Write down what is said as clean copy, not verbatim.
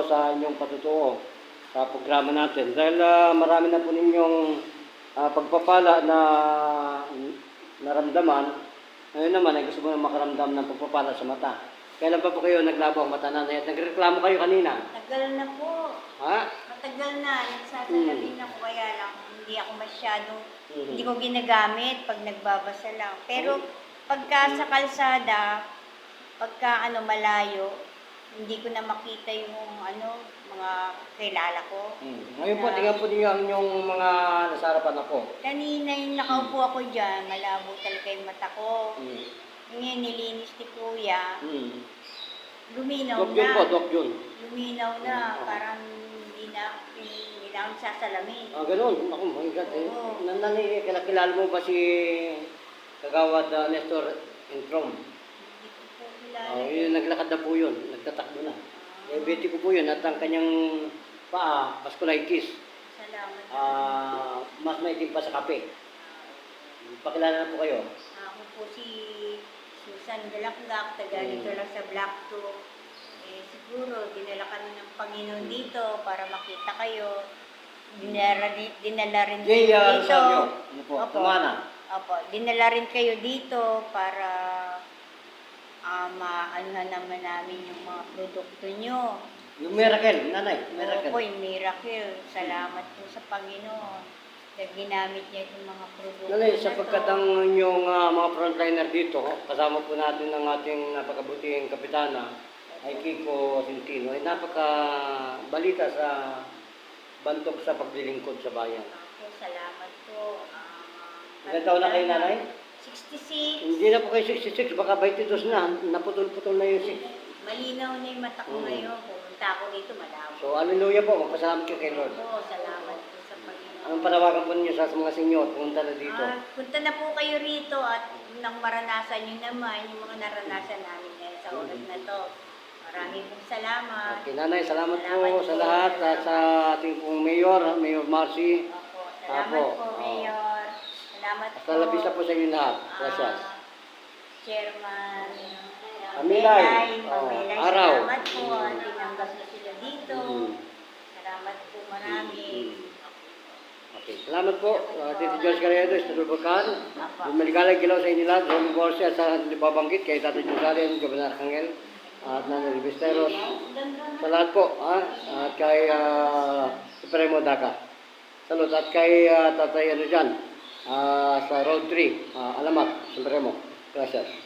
sa inyong patutuo sa programa natin. Dahil marami na po ninyong pagpapala na naramdaman, ngayon naman ay gusto mo na makaramdam ng pagpapala sa mata. Kailan pa po kayo naglabo ang mata, nanay? At nagreklamo kayo kanina? Matagal na po. Ha? Matagal na. Nagsasalamin ako, kaya lang hindi ako masyadong, hindi ko ginagamit pag nagbabasa lang. Pero pagka sa kalsada, pagka malayo, hindi ko na makita yung mga kilala ko. Ngayon po, tingnan po niyo ang inyong mga nasa harapan na po. Kanina yung nakaupo ako dyan, malabo talaga yung mata ko. Ngayon, nilinis ni Kuya. Luminaw Dok Jun na. po, Dok Jun. Luminaw na, parang hindi na ako sasalamin. Ganun. Ako, my God. Nanay, kilala mo ba si Kagawad Nestor Introm? Hindi ko po kilala. Yun, naglakad na po yun. Nagtatakbo na. Diabetic ko po yun at ang kanyang paa, vasculitis. Salamat. Mas maitim pa sa kape. Pakilala na po kayo. Ako po si Susan Galaklak, taga dito lang sa Black 2. Siguro, dinala kami ng Panginoon dito para makita kayo. Dinala rin kayo dito. Ano po? Tumana. Opo, dinala rin kayo dito para maanuhan naman namin yung mga produkto nyo. Yung miracle, nanay. Miracle. Opo, yung miracle. Salamat po sa Panginoon. Dahil ginamit niya itong mga produkto Nanay, na sapagkat to. ang inyong mga frontliner dito, kasama po natin ang ating napakabuting kapitana, ay Kiko Sintino, ay napakabalita sa bantog sa paglilingkod sa bayan. Opo, salamat po. Ilan taon na kayo, nanay? 66. Hindi na po kayo 66, baka 22 na, naputol-putol na yung 6. Malinaw na yung mata ko ngayon. Pumunta ako dito, malabo. So, hallelujah po, magpasalamat kayo kay Lord. Opo, salamat po sa Panginoon. Anong panawagan po ninyo sa mga senyor, pumunta na dito? Punta na po kayo rito at nang maranasan nyo naman yung mga naranasan namin ngayon sa oras na to. Maraming pong salamat. Okay, nanay, salamat po sa lahat at sa ating pong mayor, Mayor Marcy. Opo, salamat po, Mayor. Salamat po. Hasta labis na po sa inyo lahat. Gracias. Chairman. Amilay. Amilay, Araw. salamat po. Tinanggap na sila dito. Salamat po marami. Okay, salamat po. Tito George Carriedo, Estado Bacan. Yung maligalang gilaw sa inyo lahat, Ronnie Borsia, at sa nababanggit kay Tato Josalin, Gobernador Arcangel, at Nanay Rivisteros. Sa lahat po, at kay Supremo Daca. Salud. At kay Tatay dyan, sa Road 3, Alamat, Supremo. Gracias.